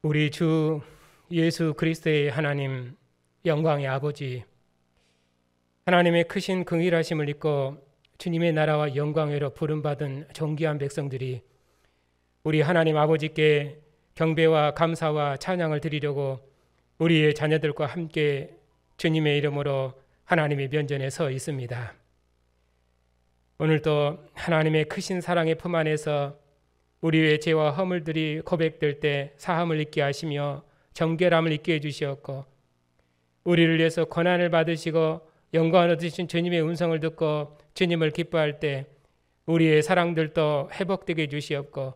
우리 주 예수 그리스도의 하나님, 영광의 아버지, 하나님의 크신 긍휼하심을 입고 주님의 나라와 영광으로 부름받은 존귀한 백성들이 우리 하나님 아버지께 경배와 감사와 찬양을 드리려고 우리의 자녀들과 함께 주님의 이름으로 하나님의 면전에 서 있습니다. 오늘도 하나님의 크신 사랑의 품 안에서 우리의 죄와 허물들이 고백될 때 사함을 잊게 하시며 정결함을 잊게 해주시었고, 우리를 위해서 고난을 받으시고 영광을 얻으신 주님의 음성을 듣고 주님을 기뻐할 때 우리의 사랑들도 회복되게 해주시었고,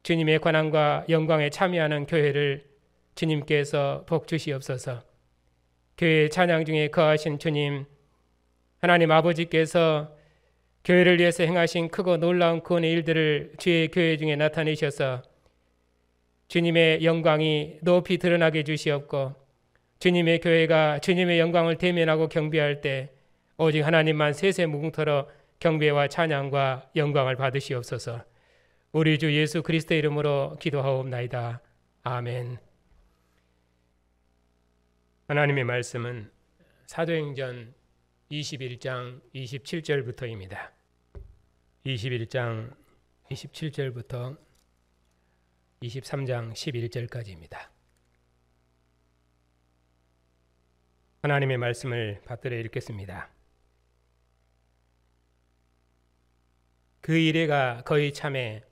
주님의 권한과 영광에 참여하는 교회를 주님께서 복 주시옵소서. 교회 찬양 중에 거하신 주님, 하나님 아버지께서 교회를 위해서 행하신 크고 놀라운 구원의 일들을 주의 교회 중에 나타내셔서 주님의 영광이 높이 드러나게 해주시옵고, 주님의 교회가 주님의 영광을 대면하고 경배할 때 오직 하나님만 세세무궁토록 경배와 찬양과 영광을 받으시옵소서. 우리 주 예수 그리스도 이름으로 기도하옵나이다. 아멘. 하나님의 말씀은 사도행전 21장 27절부터입니다. 21장 27절부터 23장 11절까지입니다. 하나님의 말씀을 받들어 읽겠습니다. 그 이래가 거의 참에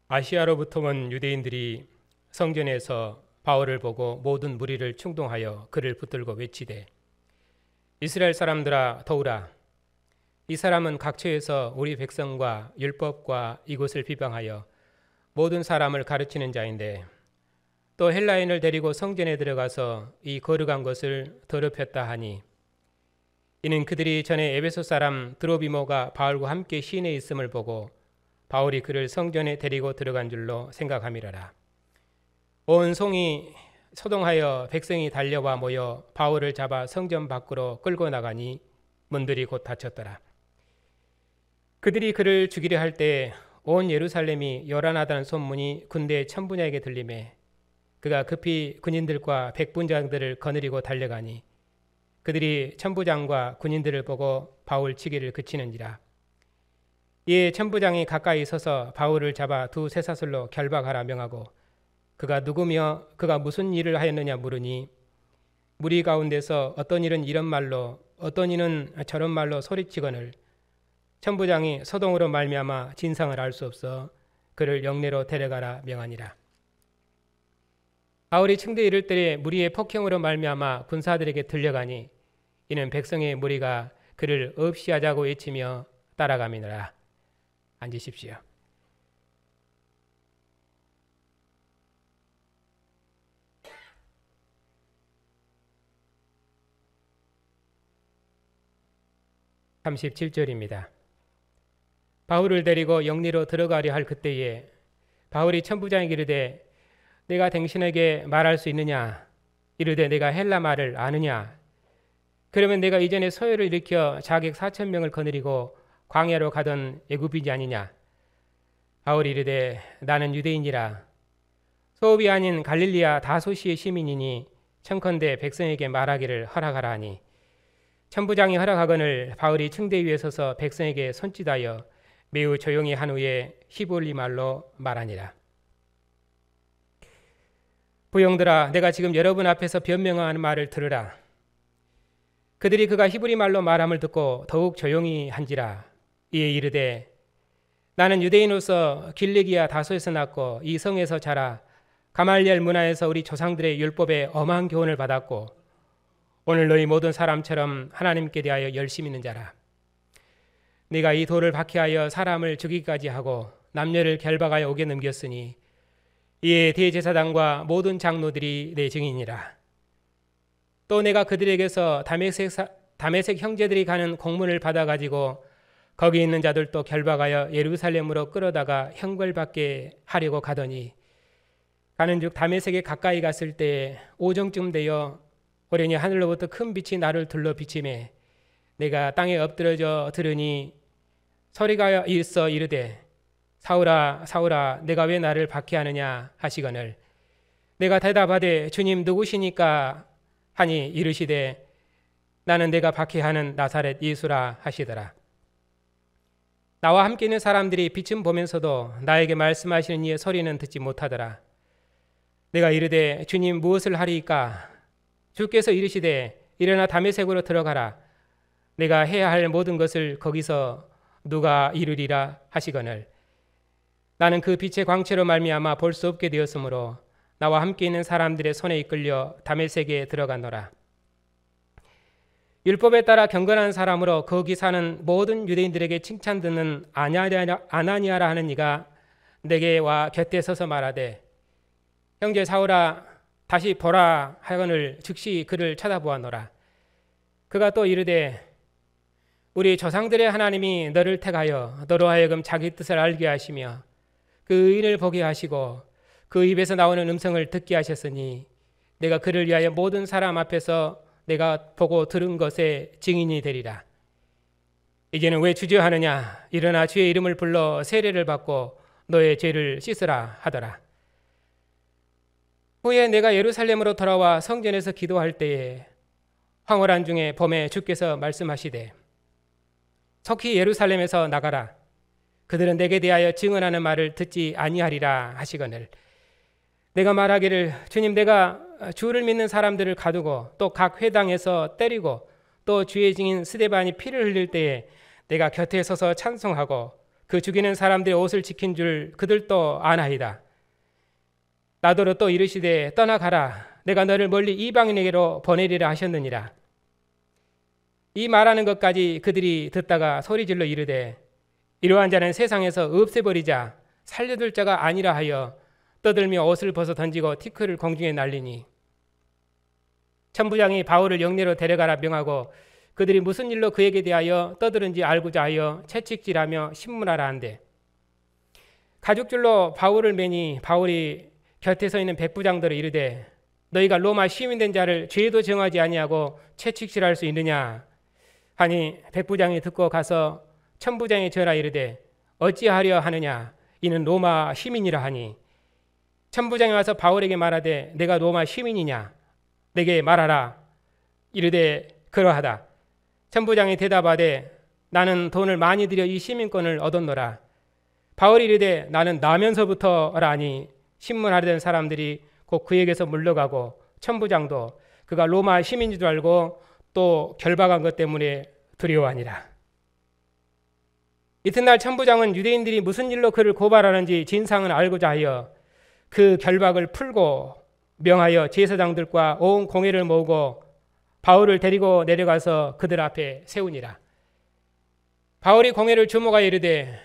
아시아로부터 온 유대인들이 성전에서 바울을 보고 모든 무리를 충동하여 그를 붙들고 외치되, 이스라엘 사람들아 더우라. 이 사람은 각처에서 우리 백성과 율법과 이곳을 비방하여 모든 사람을 가르치는 자인데, 또 헬라인을 데리고 성전에 들어가서 이 거룩한 것을 더럽혔다 하니, 이는 그들이 전에 에베소 사람 드로비모가 바울과 함께 시내에 있음을 보고 바울이 그를 성전에 데리고 들어간 줄로 생각함이라라. 온 성이 소동하여 백성이 달려와 모여 바울을 잡아 성전 밖으로 끌고 나가니 문들이 곧 닫혔더라. 그들이 그를 죽이려 할 때 온 예루살렘이 요란하다는 소문이 군대 천부장에게 들리매 그가 급히 군인들과 백분장들을 거느리고 달려가니 그들이 천부장과 군인들을 보고 바울 치기를 그치는지라. 이에 천부장이 가까이 서서 바울을 잡아 두 쇠사슬로 결박하라 명하고, 그가 누구며 그가 무슨 일을 하였느냐 물으니, 무리 가운데서 어떤 일은 이런 말로 어떤 이는 저런 말로 소리치거늘 천부장이 소동으로 말미암아 진상을 알 수 없어 그를 영내로 데려가라 명하니라. 바울이 층대에 이를 때에 무리의 폭행으로 말미암아 군사들에게 들려가니 이는 백성의 무리가 그를 없이 하자고 외치며 따라가미니라. 앉으십시오. (37절입니다) 바울을 데리고 영리로 들어가려 할 그때에 바울이 천부장에게 이르되, 내가 당신에게 말할 수 있느냐? 이르되, 내가 헬라 말을 아느냐? 그러면 내가 이전에 소요를 일으켜 자객 4,000명을 거느리고 광야로 가던 애굽인이 아니냐? 바울이 이르되, 나는 유대인이라 소읍이 아닌 갈릴리아 다소시의 시민이니 청컨대 백성에게 말하기를 허락하라 하니, 천부장이 허락하거늘 바울이 층대 위에 서서 백성에게 손짓하여 매우 조용히 한 후에 히브리 말로 말하니라. 부형들아, 내가 지금 여러분 앞에서 변명하는 말을 들으라. 그들이 그가 히브리 말로 말함을 듣고 더욱 조용히 한지라. 이에 이르되, 나는 유대인으로서 길리기아 다소에서 났고 이 성에서 자라 가말리엘 문화에서 우리 조상들의 율법에 엄한 교훈을 받았고 오늘 너희 모든 사람처럼 하나님께 대하여 열심 있는 자라. 네가 이 돌을 박해하여 사람을 죽이기까지 하고 남녀를 결박하여 옥에 넘겼으니 이에 대제사장과 모든 장로들이 내 증인이라. 또 내가 그들에게서 다메섹 형제들이 가는 공문을 받아가지고 거기 있는 자들도 결박하여 예루살렘으로 끌어다가 형벌받게 하려고 가더니, 가는즉 다메섹에 가까이 갔을 때 오정쯤 되어 오려니 하늘로부터 큰 빛이 나를 둘러 비치매 내가 땅에 엎드러져 들으니 소리가 있어 이르되, 사울아 사울아 내가 왜 나를 박해하느냐 하시거늘 내가 대답하되 주님 누구시니까 하니 이르시되 나는 내가 박해하는 나사렛 예수라 하시더라. 나와 함께 있는 사람들이 빛은 보면서도 나에게 말씀하시는 이의 소리는 듣지 못하더라. 내가 이르되 주님 무엇을 하리이까? 주께서 이르시되 일어나 다메섹으로 들어가라. 내가 해야 할 모든 것을 거기서 누가 이루리라 하시거늘 나는 그 빛의 광채로 말미암아 볼 수 없게 되었으므로 나와 함께 있는 사람들의 손에 이끌려 다메섹에 들어가노라. 율법에 따라 경건한 사람으로 거기 사는 모든 유대인들에게 칭찬 듣는 아나니아라 하는 이가 내게 와 곁에 서서 말하되 형제 사울아 다시 보라 하거늘 즉시 그를 쳐다보았노라. 그가 또 이르되 우리 조상들의 하나님이 너를 택하여 너로 하여금 자기 뜻을 알게 하시며 그 의인을 보게 하시고 그 입에서 나오는 음성을 듣게 하셨으니 내가 그를 위하여 모든 사람 앞에서 내가 보고 들은 것에 증인이 되리라. 이제는 왜 주저하느냐? 일어나 주의 이름을 불러 세례를 받고 너의 죄를 씻으라 하더라. 후에 내가 예루살렘으로 돌아와 성전에서 기도할 때에 황홀한 중에 봄에 주께서 말씀하시되 속히 예루살렘에서 나가라. 그들은 내게 대하여 증언하는 말을 듣지 아니하리라 하시거늘 내가 말하기를 주님 내가 주를 믿는 사람들을 가두고 또 각 회당에서 때리고 또 주의 증인 스데반이 피를 흘릴 때에 내가 곁에 서서 찬송하고 그 죽이는 사람들의 옷을 지킨 줄 그들도 아나이다. 나더러 또 이르시되 떠나가라. 내가 너를 멀리 이방인에게로 보내리라 하셨느니라. 이 말하는 것까지 그들이 듣다가 소리질러 이르되 이러한 자는 세상에서 없애버리자 살려둘 자가 아니라 하여 떠들며 옷을 벗어 던지고 티끌을 공중에 날리니 천부장이 바울을 영내로 데려가라 명하고 그들이 무슨 일로 그에게 대하여 떠드는지 알고자 하여 채찍질하며 신문하라 한대 가죽줄로 바울을 매니 바울이 곁에 서 있는 백부장들을 이르되 너희가 로마 시민된 자를 죄도 정하지 아니하고 채찍질할 수 있느냐 하니 백부장이 듣고 가서 천부장에 전하 이르되 어찌하려 하느냐 이는 로마 시민이라 하니 천부장이 와서 바울에게 말하되 내가 로마 시민이냐 내게 말하라 이르되 그러하다. 천부장이 대답하되 나는 돈을 많이 들여 이 시민권을 얻었노라. 바울이 이르되 나는 나면서부터라 하니 신문하려던 사람들이 곧 그에게서 물러가고 천부장도 그가 로마 시민인 줄 알고 또 결박한 것 때문에 두려워하니라. 이튿날 천부장은 유대인들이 무슨 일로 그를 고발하는지 진상을 알고자 하여 그 결박을 풀고 명하여 제사장들과 온 공회를 모으고 바울을 데리고 내려가서 그들 앞에 세우니라. 바울이 공회를 주목하여 이르되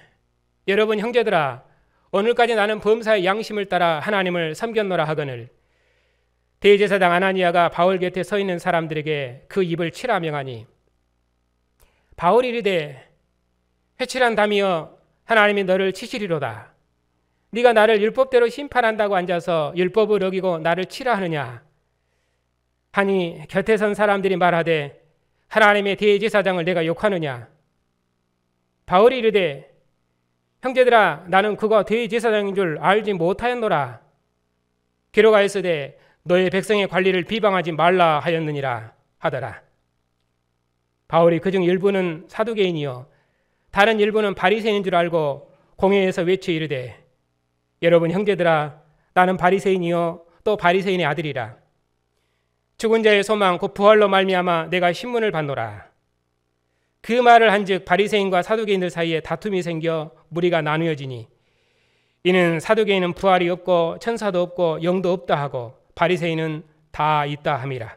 여러분 형제들아 오늘까지 나는 범사의 양심을 따라 하나님을 섬겼노라 하거늘 대제사장 아나니아가 바울 곁에 서 있는 사람들에게 그 입을 치라 명하니 바울이 이르되 회칠한 담이여 하나님이 너를 치시리로다. 네가 나를 율법대로 심판한다고 앉아서 율법을 어기고 나를 치라 하느냐 하니 곁에 선 사람들이 말하되 하나님의 대제사장을 내가 욕하느냐. 바울이 이르되 형제들아 나는 그가 대제사장인 줄 알지 못하였노라. 기록하였으되 너의 백성의 관리를 비방하지 말라 하였느니라 하더라. 바울이 그중 일부는 사두개인이요 다른 일부는 바리새인인 줄 알고 공회에서 외쳐 이르되 여러분 형제들아 나는 바리새인이요 또 바리새인의 아들이라. 죽은 자의 소망 곧 부활로 말미암아 내가 신문을 받노라. 그 말을 한즉 바리새인과 사두개인들 사이에 다툼이 생겨 무리가 나누어지니 이는 사두개인은 부활이 없고 천사도 없고 영도 없다 하고 바리새인은 다 있다 함이라.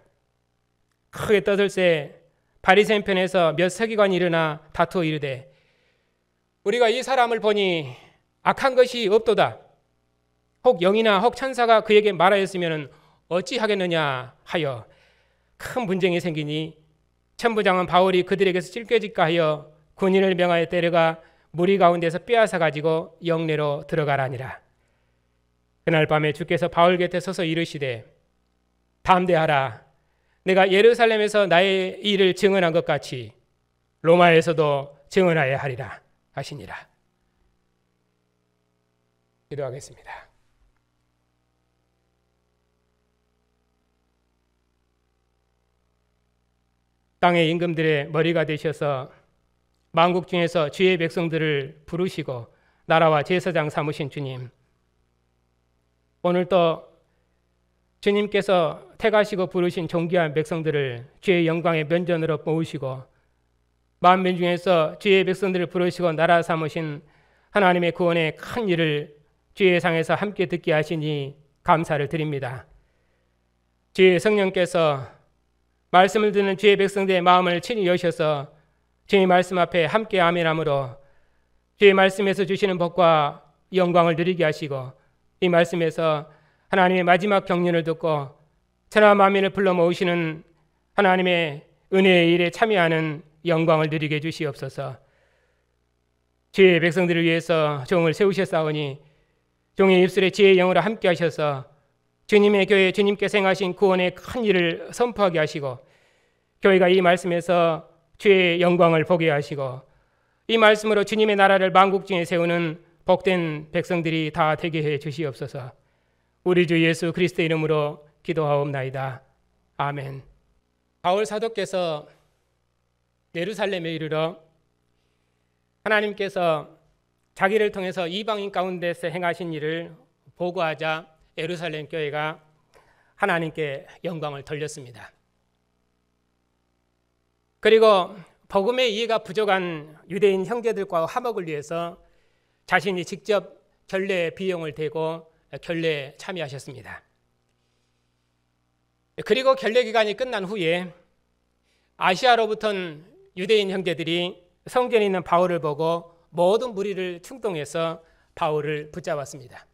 크게 떠들새 바리새인 편에서 몇 서기관이 일어나 다투어 이르되 우리가 이 사람을 보니 악한 것이 없도다. 혹 영이나 혹 천사가 그에게 말하였으면 어찌하겠느냐 하여 큰 분쟁이 생기니 천부장은 바울이 그들에게서 찔껴질까 하여 군인을 명하여 데려가 무리 가운데서 빼앗아 가지고 영내로 들어가라니라. 그날 밤에 주께서 바울 곁에 서서 이르시되 담대하라. 내가 예루살렘에서 나의 일을 증언한 것 같이 로마에서도 증언하여야 하리라 하시니라. 기도하겠습니다. 땅의 임금들의 머리가 되셔서 만국 중에서 주의 백성들을 부르시고 나라와 제사장 삼으신 주님, 오늘 또 주님께서 택하시고 부르신 존귀한 백성들을 주의 영광의 면전으로 모으시고 만민 중에서 주의 백성들을 부르시고 나라 삼으신 하나님의 구원의 큰 일을 주의 상에서 함께 듣게 하시니 감사를 드립니다. 주의 성령께서 말씀을 듣는 주의 백성들의 마음을 친히 여셔서 주의 말씀 앞에 함께 아멘함으로 주의 말씀에서 주시는 복과 영광을 누리게 하시고 이 말씀에서 하나님의 마지막 경륜을 듣고 천하 만민을 불러 모으시는 하나님의 은혜의 일에 참여하는 영광을 누리게 해주시옵소서. 주의 백성들을 위해서 종을 세우셨사오니 종의 입술에 지혜의 영으로 함께 하셔서 주님의 교회 주님께서 행하신 구원의 큰 일을 선포하게 하시고 교회가 이 말씀에서 주의 영광을 보게 하시고 이 말씀으로 주님의 나라를 만국 중에 세우는 복된 백성들이 다 되게 해 주시옵소서. 우리 주 예수 그리스도의 이름으로 기도하옵나이다. 아멘. 바울 사도께서 예루살렘에 이르러 하나님께서 자기를 통해서 이방인 가운데서 행하신 일을 보고하자 예루살렘 교회가 하나님께 영광을 돌렸습니다. 그리고 복음의 이해가 부족한 유대인 형제들과 화목을 위해서 자신이 직접 결례 비용을 대고 결례에 참여하셨습니다. 그리고 결례 기간이 끝난 후에 아시아로부터는 유대인 형제들이 성전에 있는 바울을 보고 모든 무리를 충동해서 바울을 붙잡았습니다.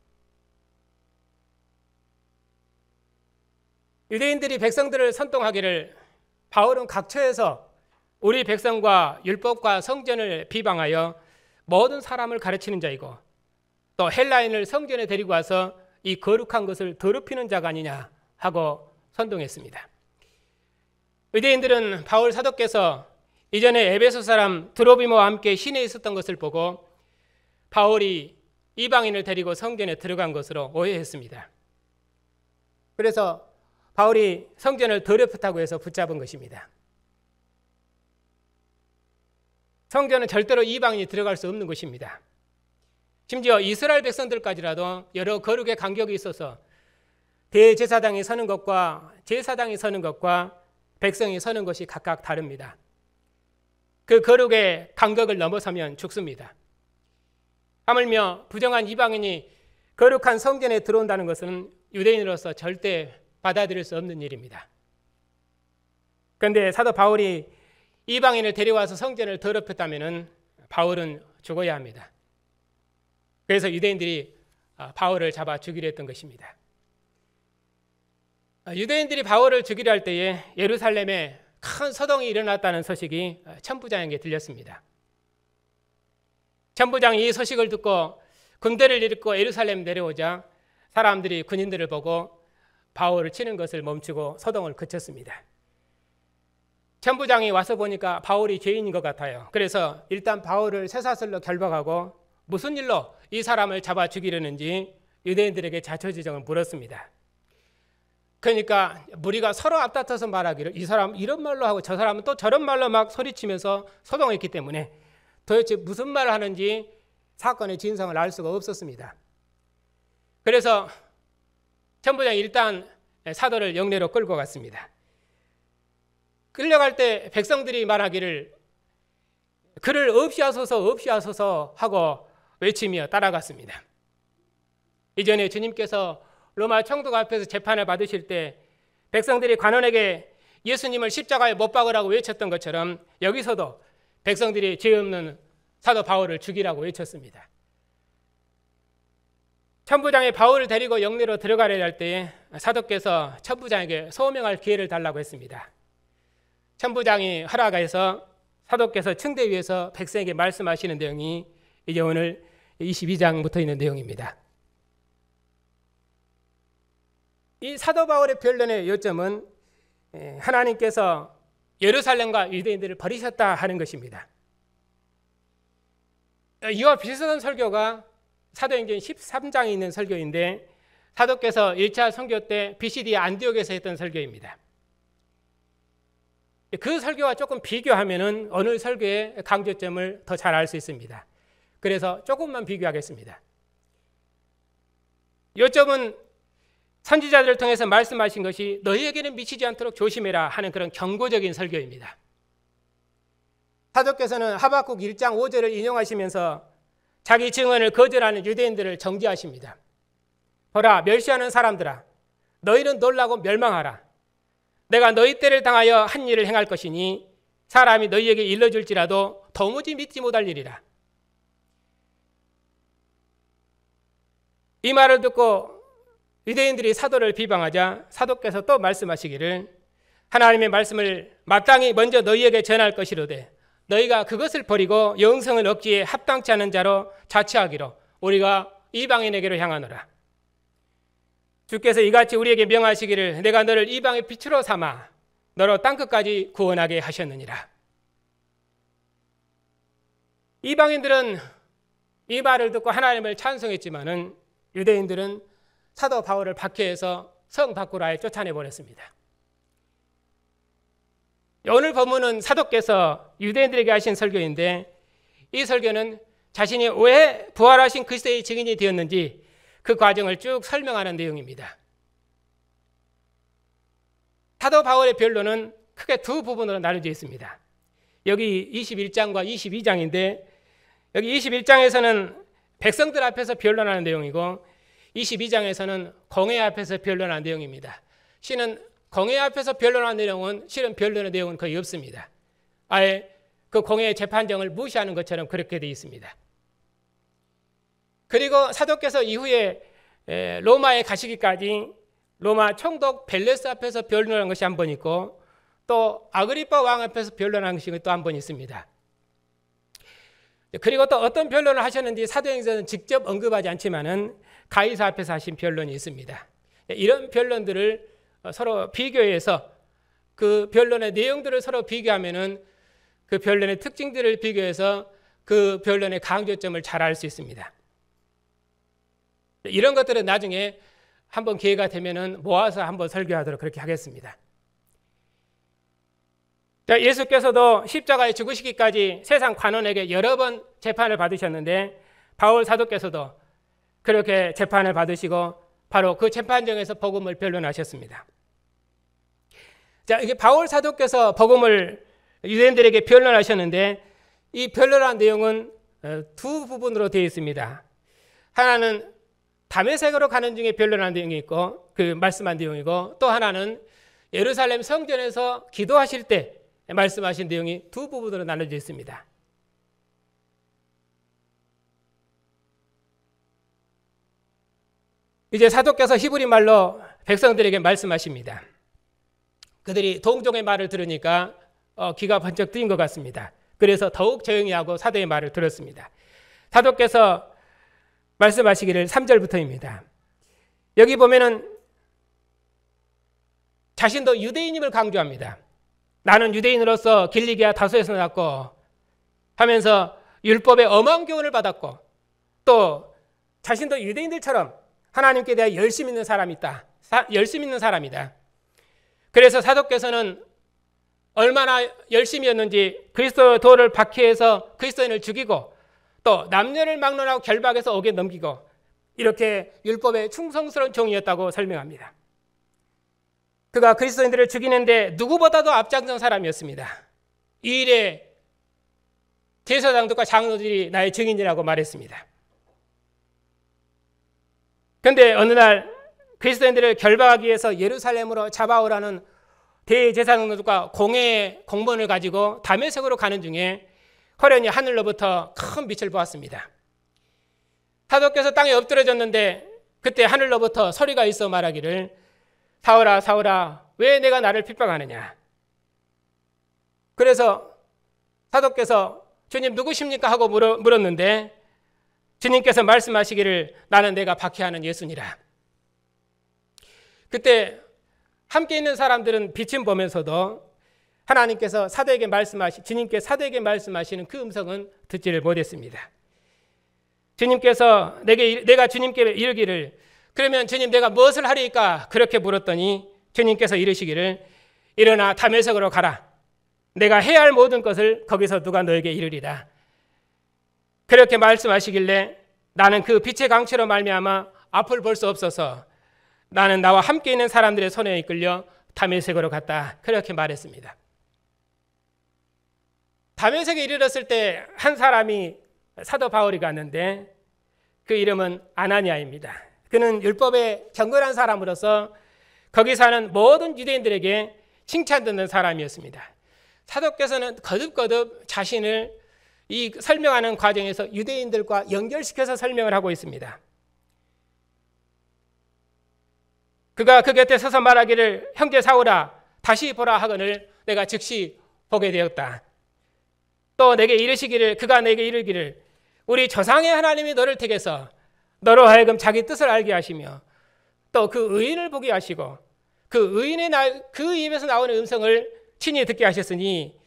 유대인들이 백성들을 선동하기를 바울은 각처에서 우리 백성과 율법과 성전을 비방하여 모든 사람을 가르치는 자이고 또 헬라인을 성전에 데리고 와서 이 거룩한 것을 더럽히는 자가 아니냐 하고 선동했습니다. 유대인들은 바울 사도께서 이전에 에베소 사람 드로비모와 함께 시내에 있었던 것을 보고 바울이 이방인을 데리고 성전에 들어간 것으로 오해했습니다. 그래서 바울이 성전을 더럽혔다고 해서 붙잡은 것입니다. 성전은 절대로 이방인이 들어갈 수 없는 곳입니다. 심지어 이스라엘 백성들까지라도 여러 거룩의 간격이 있어서 대제사장이 서는 것과 제사장이 서는 것과 백성이 서는 것이 각각 다릅니다. 그 거룩의 간격을 넘어서면 죽습니다. 하물며 부정한 이방인이 거룩한 성전에 들어온다는 것은 유대인으로서 절대 받아들일 수 없는 일입니다. 그런데 사도 바울이 이방인을 데려와서 성전을 더럽혔다면 바울은 죽어야 합니다. 그래서 유대인들이 바울을 잡아 죽이려 했던 것입니다. 유대인들이 바울을 죽이려 할 때에 예루살렘에 큰 서동이 일어났다는 소식이 천부장에게 들렸습니다. 천부장이 이 소식을 듣고 군대를 일으키고 예루살렘 내려오자 사람들이 군인들을 보고 바울을 치는 것을 멈추고 서동을 그쳤습니다. 천부장이 와서 보니까 바울이 죄인인 것 같아요. 그래서 일단 바울을 쇠사슬로 결박하고 무슨 일로 이 사람을 잡아 죽이려는지 유대인들에게 자초지종을 물었습니다. 그러니까 무리가 서로 앞다퉈서 말하기를 이 사람 이런 말로 하고 저 사람은 또 저런 말로 막 소리치면서 소동했기 때문에 도대체 무슨 말을 하는지 사건의 진상을 알 수가 없었습니다. 그래서 천부장이 일단 사도를 영내로 끌고 갔습니다. 끌려갈 때 백성들이 말하기를 그를 없이하소서 하고 외치며 따라갔습니다. 이전에 주님께서 로마 총독 앞에서 재판을 받으실 때 백성들이 관원에게 예수님을 십자가에 못 박으라고 외쳤던 것처럼 여기서도 백성들이 죄 없는 사도 바울을 죽이라고 외쳤습니다. 천부장이 바울을 데리고 영내로 들어가려 할 때에 사도께서 천부장에게 소명할 기회를 달라고 했습니다. 천부장이 허락해서 사도께서 층대 위에서 백성에게 말씀하시는 내용이 이제 오늘 22장부터 있는 내용입니다. 이 사도 바울의 변론의 요점은 하나님께서 예루살렘과 유대인들을 버리셨다 하는 것입니다. 이와 비슷한 설교가 사도행전 13장에 있는 설교인데 사도께서 1차 선교 때 BCD 안디옥에서 했던 설교입니다. 그 설교와 조금 비교하면은 어느 설교의 강조점을 더 잘 알 수 있습니다. 그래서 조금만 비교하겠습니다. 요점은 선지자들을 통해서 말씀하신 것이 너희에게는 미치지 않도록 조심해라 하는 그런 경고적인 설교입니다. 사도께서는 하박국 1장 5절을 인용하시면서 자기 증언을 거절하는 유대인들을 정죄하십니다. 보라, 멸시하는 사람들아, 너희는 놀라고 멸망하라. 내가 너희 때를 당하여 한 일을 행할 것이니 사람이 너희에게 일러줄지라도 도무지 믿지 못할 일이라. 이 말을 듣고 유대인들이 사도를 비방하자 사도께서 또 말씀하시기를 하나님의 말씀을 마땅히 먼저 너희에게 전할 것이로되 너희가 그것을 버리고 영성을 얻기에 합당치 않은 자로 자처하기로 우리가 이방인에게로 향하노라. 주께서 이같이 우리에게 명하시기를 내가 너를 이방의 빛으로 삼아 너로 땅끝까지 구원하게 하셨느니라. 이방인들은 이 말을 듣고 하나님을 찬송했지만은 유대인들은 사도 바울을 박해해서 성 밖으로 아예 쫓아내버렸습니다. 오늘 본문은 사도께서 유대인들에게 하신 설교인데 이 설교는 자신이 왜 부활하신 그리스도의 증인이 되었는지 그 과정을 쭉 설명하는 내용입니다. 사도 바울의 변론은 크게 두 부분으로 나눠져 있습니다. 여기 21장과 22장인데 여기 21장에서는 백성들 앞에서 변론하는 내용이고 22장에서는 공회 앞에서 변론하는 내용입니다. 실은 공회 앞에서 변론하는 내용은 실은 변론의 내용은 거의 없습니다. 아예 그 공회의 재판정을 무시하는 것처럼 그렇게 되어 있습니다. 그리고 사도께서 이후에 로마에 가시기까지 로마 총독 벨레스 앞에서 변론한 것이 한 번 있고 또 아그리파 왕 앞에서 변론한 것이 또 한 번 있습니다. 그리고 또 어떤 변론을 하셨는지 사도행전은 직접 언급하지 않지만은 가이사 앞에서 하신 변론이 있습니다. 이런 변론들을 서로 비교해서 그 변론의 내용들을 서로 비교하면은 그 변론의 특징들을 비교해서 그 변론의 강조점을 잘 알 수 있습니다. 이런 것들은 나중에 한번 기회가 되면은 모아서 한번 설교하도록 그렇게 하겠습니다. 자, 예수께서도 십자가에 죽으시기까지 세상 관원에게 여러 번 재판을 받으셨는데 바울 사도께서도 그렇게 재판을 받으시고 바로 그 재판정에서 복음을 변론하셨습니다. 자, 이게 바울 사도께서 복음을 유대인들에게 변론하셨는데 이 변론한 내용은 두 부분으로 되어 있습니다. 하나는 다메섹으로 가는 중에 변론한 내용이 있고 그 말씀한 내용이고 또 하나는 예루살렘 성전에서 기도하실 때 말씀하신 내용이 두 부분으로 나눠져 있습니다. 이제 사도께서 히브리 말로 백성들에게 말씀하십니다. 그들이 동족의 말을 들으니까 귀가 번쩍 뜨인 것 같습니다. 그래서 더욱 조용히 하고 사도의 말을 들었습니다. 사도께서 말씀하시기를 3절부터입니다. 여기 보면은 자신도 유대인임을 강조합니다. 나는 유대인으로서 길리기아 다소에서 났고 하면서 율법의 엄한 교훈을 받았고 또 자신도 유대인들처럼 하나님께 대해 열심 있는 사람이 있다. 열심 있는 사람이다. 그래서 사도께서는 얼마나 열심이었는지 그리스도의 도를 박해해서 그리스도인을 죽이고 또 남녀를 막론하고 결박해서 옥에 넘기고 이렇게 율법에 충성스러운 종이었다고 설명합니다. 그가 그리스도인들을 죽이는데 누구보다도 앞장선 사람이었습니다. 이 일에 제사장들과 장로들이 나의 증인이라고 말했습니다. 그런데 어느 날 그리스도인들을 결박하기 위해서 예루살렘으로 잡아오라는 대제사장들과 공회의 공문을 가지고 다메섹으로 가는 중에 호련히 하늘로부터 큰 빛을 보았습니다. 사도께서 땅에 엎드려졌는데 그때 하늘로부터 소리가 있어 말하기를 사울아 사울아 왜 내가 나를 핍박하느냐. 그래서 사도께서 주님 누구십니까 하고 물었는데 주님께서 말씀하시기를 나는 내가 박해하는 예수니라. 그때 함께 있는 사람들은 빛을 보면서도 하나님께서 주님께 사도에게 말씀하시는 그 음성은 듣지를 못했습니다. 주님께서 내가 주님께 이르기를 그러면 주님 내가 무엇을 하리까? 그렇게 물었더니 주님께서 이르시기를 일어나 다메섹으로 가라. 내가 해야 할 모든 것을 거기서 누가 너에게 이르리라. 그렇게 말씀하시길래 나는 그 빛의 강체로 말미암아 앞을 볼 수 없어서 나는 나와 함께 있는 사람들의 손에 이끌려 다메섹으로 갔다. 그렇게 말했습니다. 다메섹에 이르렀을 때 한 사람이 사도 바울이 갔는데 그 이름은 아나니아입니다. 그는 율법에 경건한 사람으로서 거기 사는 모든 유대인들에게 칭찬듣는 사람이었습니다. 사도께서는 거듭거듭 자신을 이 설명하는 과정에서 유대인들과 연결시켜서 설명을 하고 있습니다. 그가 그 곁에 서서 말하기를 형제 사울아 다시 보라 하거늘 내가 즉시 보게 되었다. 또 내게 이르시기를 그가 내게 이르기를 우리 조상의 하나님이 너를 택해서 너로 하여금 자기 뜻을 알게 하시며 또 그 의인을 보게 하시고 그 입에서 나오는 음성을 친히 듣게 하셨으니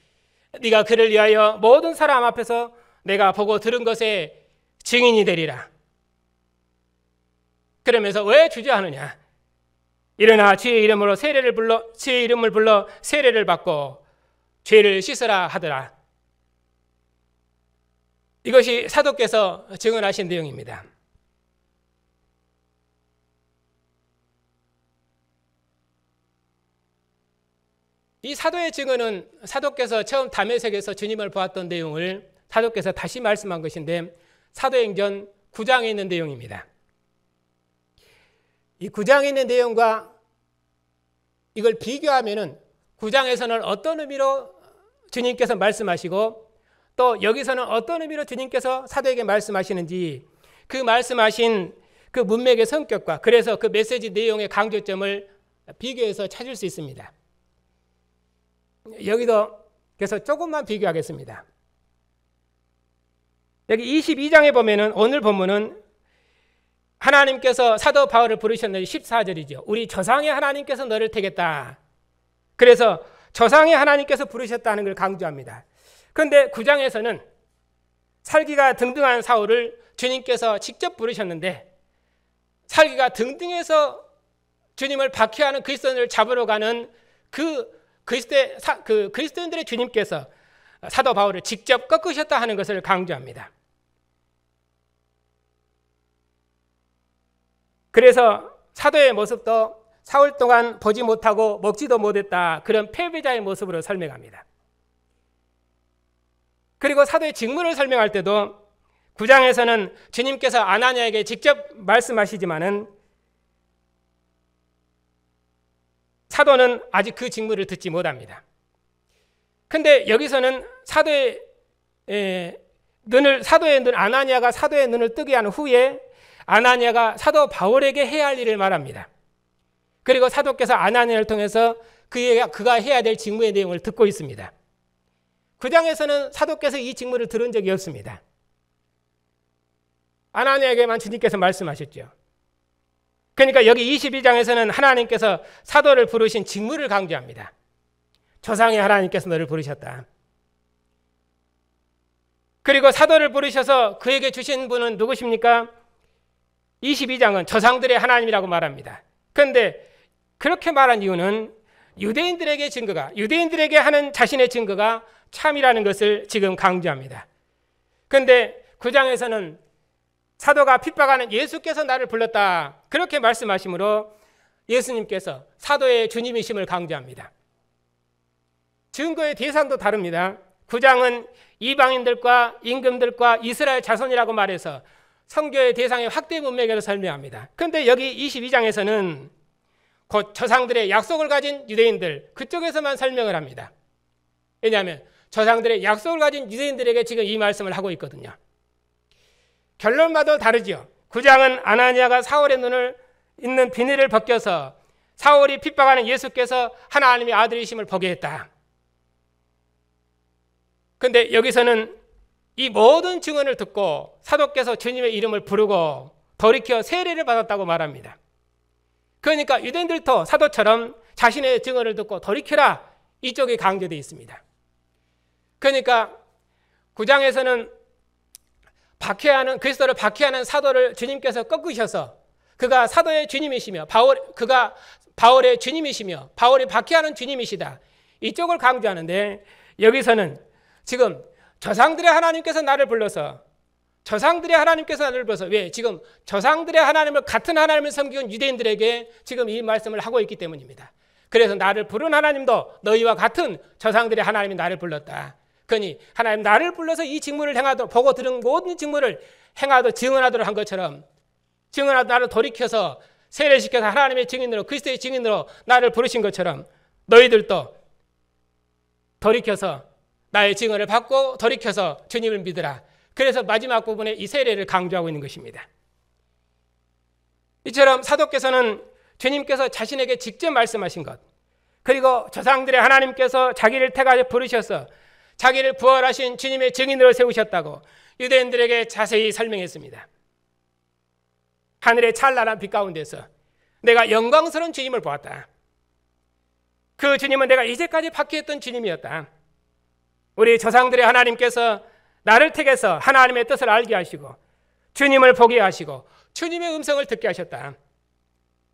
네가 그를 위하여 모든 사람 앞에서 내가 보고 들은 것에 증인이 되리라. 그러면서 왜 주저하느냐? 일어나 주의 이름을 불러 세례를 받고 죄를 씻으라 하더라. 이것이 사도께서 증언하신 내용입니다. 이 사도의 증언은 사도께서 처음 다메섹에서 주님을 보았던 내용을 사도께서 다시 말씀한 것인데 사도행전 9장에 있는 내용입니다. 이 9장에 있는 내용과 이걸 비교하면은 9장에서는 어떤 의미로 주님께서 말씀하시고 또 여기서는 어떤 의미로 주님께서 사도에게 말씀하시는지 그 말씀하신 그 문맥의 성격과 그래서 그 메시지 내용의 강조점을 비교해서 찾을 수 있습니다. 여기도 그래서 조금만 비교하겠습니다. 여기 22장에 보면은 오늘 본문은 하나님께서 사도 바울을 부르셨는데 14절이죠. 우리 조상의 하나님께서 너를 택했다. 그래서 조상의 하나님께서 부르셨다는 걸 강조합니다. 그런데 9장에서는 살기가 등등한 사울을 주님께서 직접 부르셨는데 살기가 등등해서 주님을 박해하는 그리스도인을 잡으러 가는 그 그리스도인들의 주님께서 사도 바울을 직접 꺾으셨다 하는 것을 강조합니다. 그래서 사도의 모습도 사흘 동안 보지 못하고 먹지도 못했다. 그런 패배자의 모습으로 설명합니다. 그리고 사도의 직무를 설명할 때도 9장에서는 주님께서 아나니아에게 직접 말씀하시지만은 사도는 아직 그 직무를 듣지 못합니다. 그런데 여기서는 사도의 눈 아나니아가 사도의 눈을 뜨게 한 후에 아나니아가 사도 바울에게 해야 할 일을 말합니다. 그리고 사도께서 아나니아를 통해서 그가 해야 될 직무의 내용을 듣고 있습니다. 9장에서는 사도께서 이 직무를 들은 적이 없습니다. 아나니아에게만 주님께서 말씀하셨죠. 그러니까 여기 22장에서는 하나님께서 사도를 부르신 직무를 강조합니다. 조상의 하나님께서 너를 부르셨다. 그리고 사도를 부르셔서 그에게 주신 분은 누구십니까? 22장은 조상들의 하나님이라고 말합니다. 그런데 그렇게 말한 이유는 유대인들에게 하는 자신의 증거가 참이라는 것을 지금 강조합니다. 그런데 9장에서는 사도가 핍박하는 예수께서 나를 불렀다. 그렇게 말씀하시므로 예수님께서 사도의 주님이심을 강조합니다. 증거의 대상도 다릅니다. 9장은 이방인들과 임금들과 이스라엘 자손이라고 말해서 선교의 대상의 확대 문맥에서 설명합니다. 그런데 여기 22장에서는 곧 조상들의 약속을 가진 유대인들 그쪽에서만 설명을 합니다. 왜냐하면 조상들의 약속을 가진 유대인들에게 지금 이 말씀을 하고 있거든요. 결론마다 다르죠. 9장은 아나니아가 사울의 눈을 있는 비늘을 벗겨서 사울이 핍박하는 예수께서 하나님의 아들이심을 보게 했다. 그런데 여기서는 이 모든 증언을 듣고 사도께서 주님의 이름을 부르고 돌이켜 세례를 받았다고 말합니다. 그러니까 유대인들도 사도처럼 자신의 증언을 듣고 돌이켜라 이쪽이 강조되어 있습니다. 그러니까 9장에서는 박해하는 그리스도를 박해하는 사도를 주님께서 꺾으셔서 그가 사도의 주님이시며 그가 바울의 주님이시며 바울이 박해하는 주님이시다. 이쪽을 강조하는데 여기서는 지금 조상들의 하나님께서 나를 불러서 왜? 지금 조상들의 하나님을 같은 하나님을 섬기는 유대인들에게 지금 이 말씀을 하고 있기 때문입니다. 그래서 나를 부른 하나님도 너희와 같은 조상들의 하나님이 나를 불렀다. 그러니 하나님 나를 불러서 이 직무를 행하도록 보고 들은 모든 직무를 행하도록 증언하도록 한 것처럼 증언하도록 나를 돌이켜서 세례시켜서 하나님의 증인으로 그리스도의 증인으로 나를 부르신 것처럼 너희들도 돌이켜서 나의 증언을 받고 돌이켜서 주님을 믿으라. 그래서 마지막 부분에 이 세례를 강조하고 있는 것입니다. 이처럼 사도께서는 주님께서 자신에게 직접 말씀하신 것, 그리고 조상들의 하나님께서 자기를 택하여 부르셔서 자기를 부활하신 주님의 증인으로 세우셨다고 유대인들에게 자세히 설명했습니다. 하늘의 찬란한 빛 가운데서 내가 영광스러운 주님을 보았다. 그 주님은 내가 이제까지 박해했던 주님이었다. 우리 조상들의 하나님께서 나를 택해서 하나님의 뜻을 알게 하시고 주님을 보게 하시고 주님의 음성을 듣게 하셨다.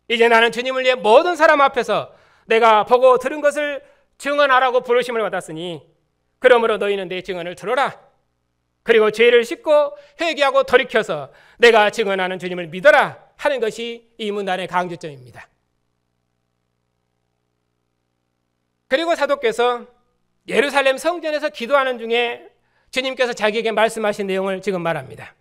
이제 나는 주님을 위해 모든 사람 앞에서 내가 보고 들은 것을 증언하라고 부르심을 받았으니 그러므로 너희는 내 증언을 들어라. 그리고 죄를 씻고 회개하고 돌이켜서 내가 증언하는 주님을 믿어라 하는 것이 이 문단의 강조점입니다. 그리고 사도께서 예루살렘 성전에서 기도하는 중에 주님께서 자기에게 말씀하신 내용을 지금 말합니다.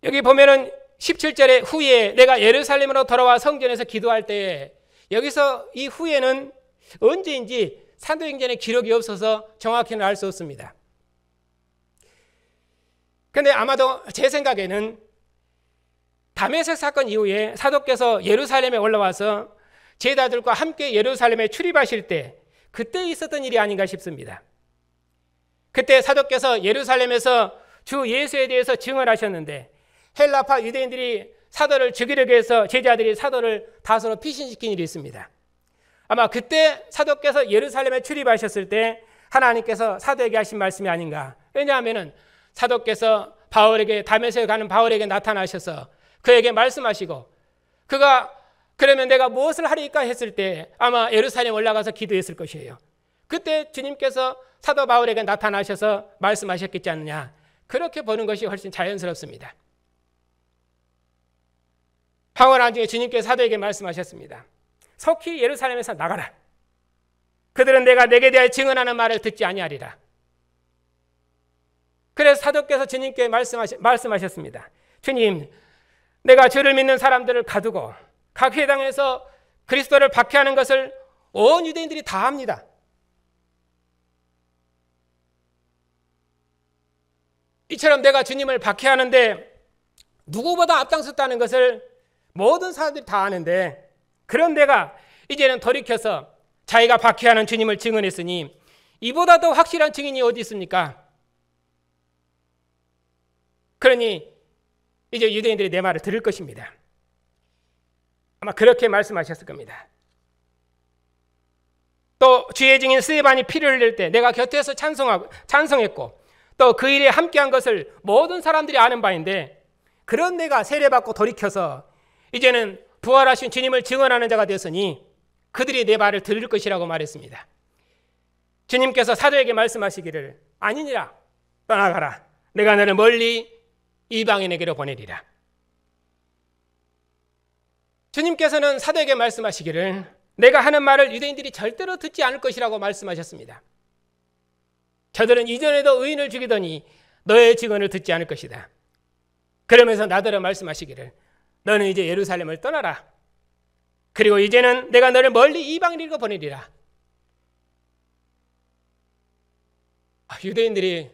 여기 보면은 17절에 후에 내가 예루살렘으로 돌아와 성전에서 기도할 때에 여기서 이 후에는 언제인지 사도행전에 기록이 없어서 정확히는 알 수 없습니다. 그런데 아마도 제 생각에는 다메섹 사건 이후에 사도께서 예루살렘에 올라와서 제자들과 함께 예루살렘에 출입하실 때 그때 있었던 일이 아닌가 싶습니다. 그때 사도께서 예루살렘에서 주 예수에 대해서 증언하셨는데 헬라파 유대인들이 사도를 죽이려고 해서 제자들이 사도를 다소로 피신시킨 일이 있습니다. 아마 그때 사도께서 예루살렘에 출입하셨을 때 하나님께서 사도에게 하신 말씀이 아닌가. 왜냐하면 사도께서 다메섹에 가는 바울에게 나타나셔서 그에게 말씀하시고 그가 그러면 내가 무엇을 하리까 했을 때 아마 예루살렘 올라가서 기도했을 것이에요. 그때 주님께서 사도 바울에게 나타나셔서 말씀하셨겠지 않느냐. 그렇게 보는 것이 훨씬 자연스럽습니다. 방언 안중에 주님께서 사도에게 말씀하셨습니다. 속히 예루살렘에서 나가라. 그들은 내게 대하여 증언하는 말을 듣지 아니하리라. 그래서 사도께서 주님께 말씀하셨습니다. 주님, 내가 주를 믿는 사람들을 가두고 각 회당에서 그리스도를 박해하는 것을 온 유대인들이 다 합니다. 이처럼 내가 주님을 박해하는데 누구보다 앞장섰다는 것을 모든 사람들이 다 아는데 그런 내가 이제는 돌이켜서 자기가 박해하는 주님을 증언했으니 이보다 더 확실한 증인이 어디 있습니까? 그러니 이제 유대인들이 내 말을 들을 것입니다. 아마 그렇게 말씀하셨을 겁니다. 또 주의 증인 스데반이 피를 흘릴 때 내가 곁에서 찬송했고 또 그 일에 함께한 것을 모든 사람들이 아는 바인데 그런 내가 세례받고 돌이켜서 이제는 부활하신 주님을 증언하는 자가 되었으니 그들이 내 말을 들을 것이라고 말했습니다. 주님께서 사도에게 말씀하시기를 아니니라 떠나가라. 내가 너를 멀리 이방인에게로 보내리라. 주님께서는 사도에게 말씀하시기를 내가 하는 말을 유대인들이 절대로 듣지 않을 것이라고 말씀하셨습니다. 저들은 이전에도 의인을 죽이더니 너의 증언을 듣지 않을 것이다. 그러면서 나더러 말씀하시기를 너는 이제 예루살렘을 떠나라. 그리고 이제는 내가 너를 멀리 이방인에게로 보내리라. 유대인들이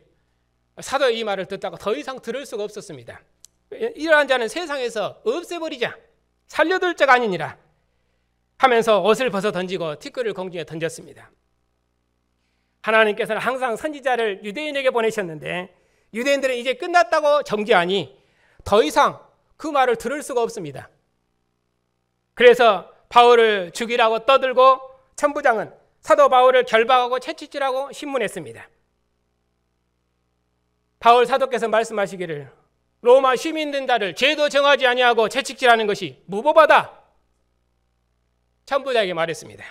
사도의 이 말을 듣다가 더 이상 들을 수가 없었습니다. 이러한 자는 세상에서 없애버리자. 살려둘 자가 아니니라 하면서 옷을 벗어 던지고 티끌을 공중에 던졌습니다. 하나님께서는 항상 선지자를 유대인에게 보내셨는데 유대인들은 이제 끝났다고 정죄하니 더 이상 그 말을 들을 수가 없습니다. 그래서 바울을 죽이라고 떠들고 천부장은 사도 바울을 결박하고 채찍질하고 신문했습니다. 바울 사도께서 말씀하시기를 로마 시민들을 죄도 정하지 아니하고 채찍질하는 것이 무법하다. 천부장에게 말했습니다.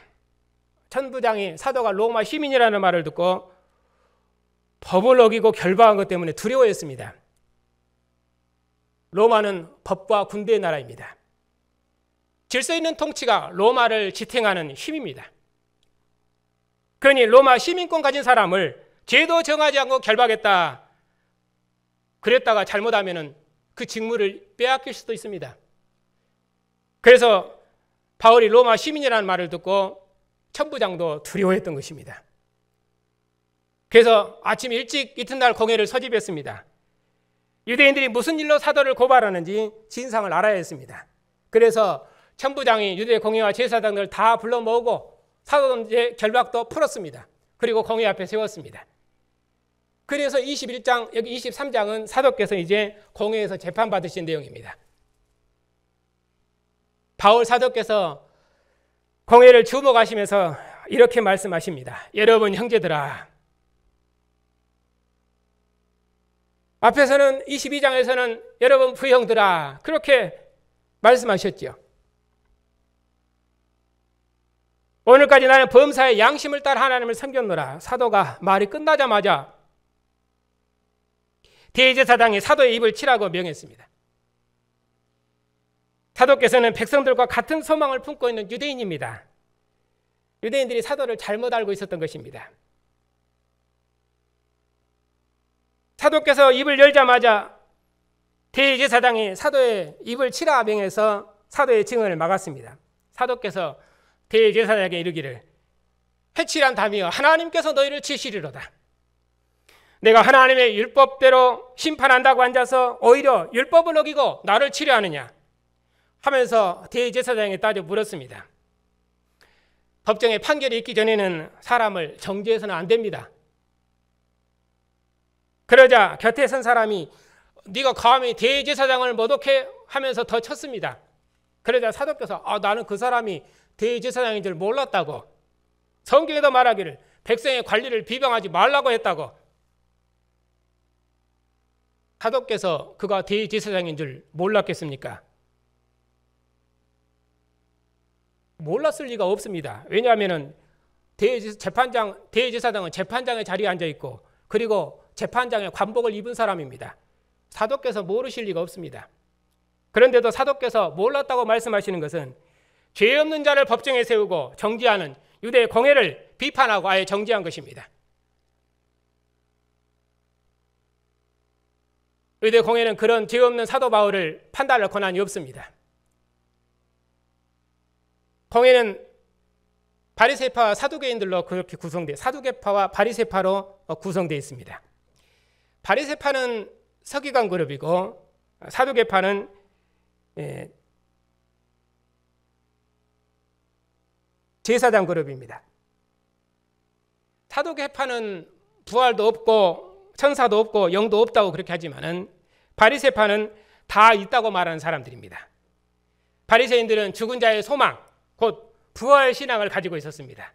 천부장이 사도가 로마 시민이라는 말을 듣고 법을 어기고 결박한 것 때문에 두려워했습니다. 로마는 법과 군대의 나라입니다. 질서 있는 통치가 로마를 지탱하는 힘입니다. 그러니 로마 시민권 가진 사람을 죄도 정하지 않고 결박했다. 그랬다가 잘못하면 그 직무를 빼앗길 수도 있습니다. 그래서 바울이 로마 시민이라는 말을 듣고 천부장도 두려워했던 것입니다. 그래서 아침 일찍 이튿날 공회를 소집했습니다. 유대인들이 무슨 일로 사도를 고발하는지 진상을 알아야 했습니다. 그래서 천부장이 유대 공회와 제사장들 다 불러 모으고 사도의 결박도 풀었습니다. 그리고 공회 앞에 세웠습니다. 그래서 21장, 여기 23장은 사도께서 이제 공회에서 재판받으신 내용입니다. 바울 사도께서 공회를 주목하시면서 이렇게 말씀하십니다. 여러분 형제들아, 앞에서는 22장에서는 여러분 부형들아 그렇게 말씀하셨죠. 오늘까지 나는 범사의 양심을 따라 하나님을 섬겼노라. 사도가 말이 끝나자마자 대제사장이 사도의 입을 치라고 명했습니다. 사도께서는 백성들과 같은 소망을 품고 있는 유대인입니다. 유대인들이 사도를 잘못 알고 있었던 것입니다. 사도께서 입을 열자마자 대제사장이 사도의 입을 치라 명해서 사도의 증언을 막았습니다. 사도께서 대제사장에게 이르기를 해치란 담이여 하나님께서 너희를 치시리로다. 내가 하나님의 율법대로 심판한다고 앉아서 오히려 율법을 어기고 나를 치려하느냐 하면서 대제사장에 따져 물었습니다. 법정에 판결이 있기 전에는 사람을 정죄해서는 안 됩니다. 그러자 곁에 선 사람이 네가 감히 대제사장을 모독해 하면서 더 쳤습니다. 그러자 사도께서 나는 그 사람이 대제사장인 줄 몰랐다고, 성경에도 말하기를 백성의 관리를 비방하지 말라고 했다고. 사도께서 그가 대제사장인 줄 몰랐겠습니까? 몰랐을 리가 없습니다. 왜냐하면 대제사장은 재판장의 자리에 앉아 있고 그리고 재판장의 관복을 입은 사람입니다. 사도께서 모르실 리가 없습니다. 그런데도 사도께서 몰랐다고 말씀하시는 것은 죄 없는 자를 법정에 세우고 정죄하는 유대 공회를 비판하고 아예 정죄한 것입니다. 유대 공회는 그런 죄 없는 사도 바울을 판단할 권한이 없습니다. 공회는 바리새파와 사두개인들로 그렇게 사두개파와 바리새파로 구성되어 있습니다. 바리새파는 서기관 그룹이고 사두개파는 제사장 그룹입니다. 사두개파는 부활도 없고 천사도 없고 영도 없다고 그렇게 하지만은 바리새파는 다 있다고 말하는 사람들입니다. 바리새인들은 죽은 자의 소망, 곧 부활 신앙을 가지고 있었습니다.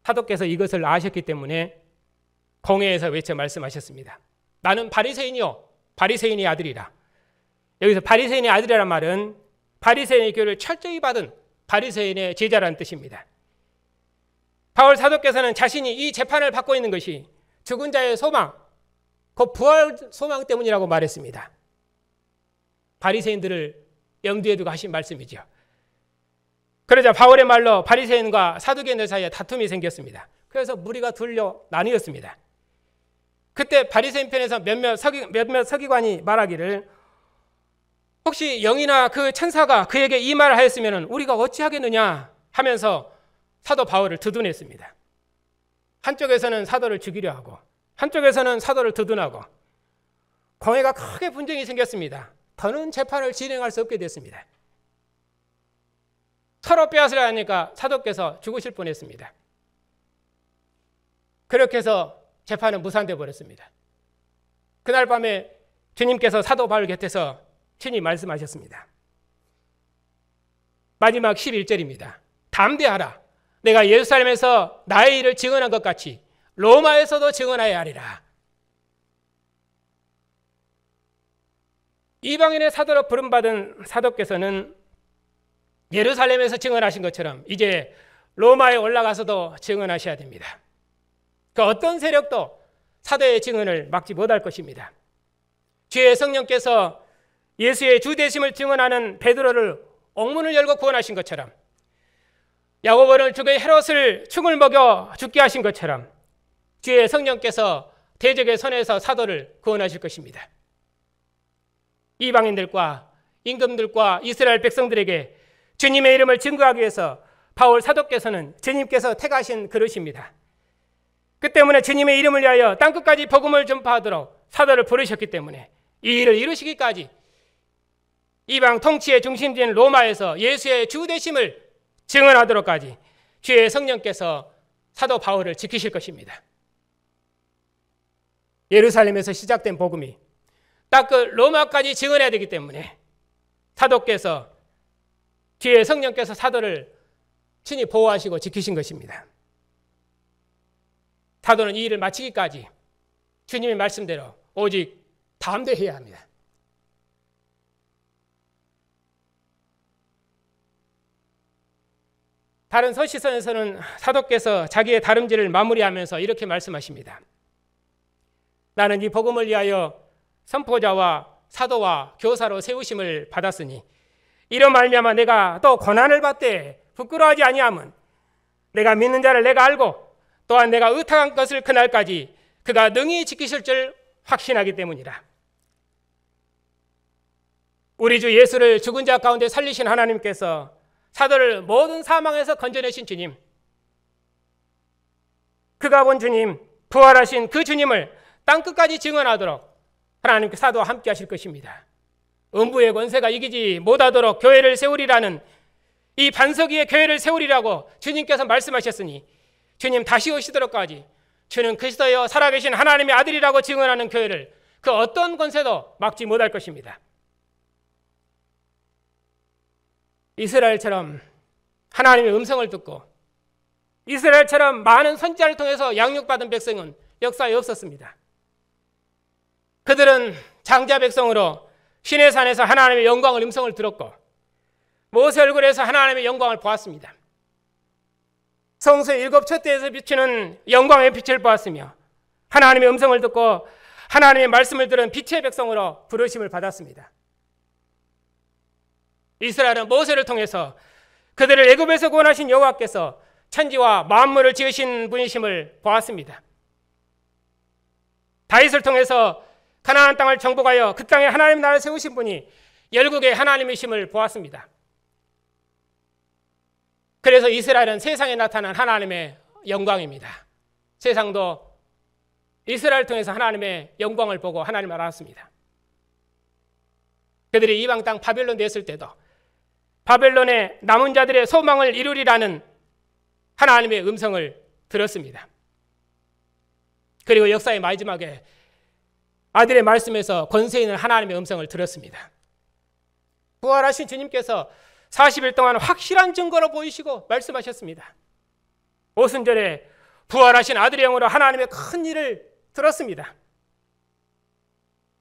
사도께서 이것을 아셨기 때문에 공회에서 외쳐 말씀하셨습니다. 나는 바리새인이요 바리새인의 아들이라. 여기서 바리새인의 아들이라는 말은 바리새인의 교를 철저히 받은 바리새인의 제자라는 뜻입니다. 바울 사도께서는 자신이 이 재판을 받고 있는 것이 죽은 자의 소망, 그 부활 소망 때문이라고 말했습니다. 바리새인들을 염두에 두고 하신 말씀이죠. 그러자 바울의 말로 바리새인과 사두개인들 사이에 다툼이 생겼습니다. 그래서 무리가 둘려 나뉘었습니다. 그때 바리새인 편에서 몇몇 서기관이 말하기를 혹시 영이나 그 천사가 그에게 이 말을 하였으면 우리가 어찌하겠느냐 하면서 사도 바울을 두둔했습니다. 한쪽에서는 사도를 죽이려 하고 한쪽에서는 사도를 두둔하고 공회가 크게 분쟁이 생겼습니다. 더는 재판을 진행할 수 없게 됐습니다. 서로 빼앗으려 하니까 사도께서 죽으실 뻔했습니다. 그렇게 해서 재판은 무산되어 버렸습니다. 그날 밤에 주님께서 사도 바울 곁에서 친히 말씀하셨습니다. 마지막 11절입니다. 담대하라. 내가 예루살렘에서 나의 일을 증언한 것 같이 로마에서도 증언하여야 하리라. 이방인의 사도로 부름받은 사도께서는 예루살렘에서 증언하신 것처럼 이제 로마에 올라가서도 증언하셔야 됩니다. 그 어떤 세력도 사도의 증언을 막지 못할 것입니다. 주의 성령께서 예수의 주되심을 증언하는 베드로를 옥문을 열고 구원하신 것처럼, 야고보를 죽의 헤롯을 충을 먹여 죽게 하신 것처럼 주의 성령께서 대적의 손에서 사도를 구원하실 것입니다. 이방인들과 임금들과 이스라엘 백성들에게 주님의 이름을 증거하기 위해서 바울 사도께서는 주님께서 택하신 그릇입니다. 그 때문에 주님의 이름을 위하여 땅끝까지 복음을 전파하도록 사도를 부르셨기 때문에 이 일을 이루시기까지 이방 통치의 중심지인 로마에서 예수의 주되심을 증언하도록까지 주의 성령께서 사도 바울을 지키실 것입니다. 예루살렘에서 시작된 복음이 딱 그 로마까지 증언해야 되기 때문에 사도께서, 주의 성령께서 사도를 친히 보호하시고 지키신 것입니다. 사도는 이 일을 마치기까지 주님의 말씀대로 오직 담대해야 합니다. 다른 서시서에서는 사도께서 자기의 다름질을 마무리하면서 이렇게 말씀하십니다. 나는 이 복음을 위하여 선포자와 사도와 교사로 세우심을 받았으니 이로 말미암아 내가 또 고난을 받되 부끄러워하지 아니함은 내가 믿는 자를 내가 알고 또한 내가 의탁한 것을 그날까지 그가 능히 지키실 줄 확신하기 때문이라. 우리 주 예수를 죽은 자 가운데 살리신 하나님께서 사도를 모든 사망에서 건져내신 주님, 그가 본 주님, 부활하신 그 주님을 땅끝까지 증언하도록 하나님께 사도와 함께 하실 것입니다. 음부의 권세가 이기지 못하도록 교회를 세우리라는, 이 반석 위에 교회를 세우리라고 주님께서 말씀하셨으니 주님 다시 오시도록까지 주는 그리스도여 살아계신 하나님의 아들이라고 증언하는 교회를 그 어떤 권세도 막지 못할 것입니다. 이스라엘처럼 하나님의 음성을 듣고 이스라엘처럼 많은 선지자를 통해서 양육받은 백성은 역사에 없었습니다. 그들은 장자 백성으로 시내산에서 하나님의 영광을 음성을 들었고 모세 얼굴에서 하나님의 영광을 보았습니다. 성소의 7 촛대에서 비추는 영광의 빛을 보았으며 하나님의 음성을 듣고 하나님의 말씀을 들은 빛의 백성으로 부르심을 받았습니다. 이스라엘은 모세를 통해서 그들을 애굽에서 구원하신 여호와께서 천지와 만물을 지으신 분이심을 보았습니다. 다윗을 통해서 가나안 땅을 정복하여 그 땅에 하나님 나라를 세우신 분이 열국의 하나님이심을 보았습니다. 그래서 이스라엘은 세상에 나타난 하나님의 영광입니다. 세상도 이스라엘을 통해서 하나님의 영광을 보고 하나님을 알았습니다. 그들이 이방 땅 바벨론 됐을 때도 바벨론의 남은 자들의 소망을 이루리라는 하나님의 음성을 들었습니다. 그리고 역사의 마지막에 아들의 말씀에서 권세 있는 하나님의 음성을 들었습니다. 부활하신 주님께서 40일 동안 확실한 증거로 보이시고 말씀하셨습니다. 오순절에 부활하신 아들의 영으로 하나님의 큰 일을 들었습니다.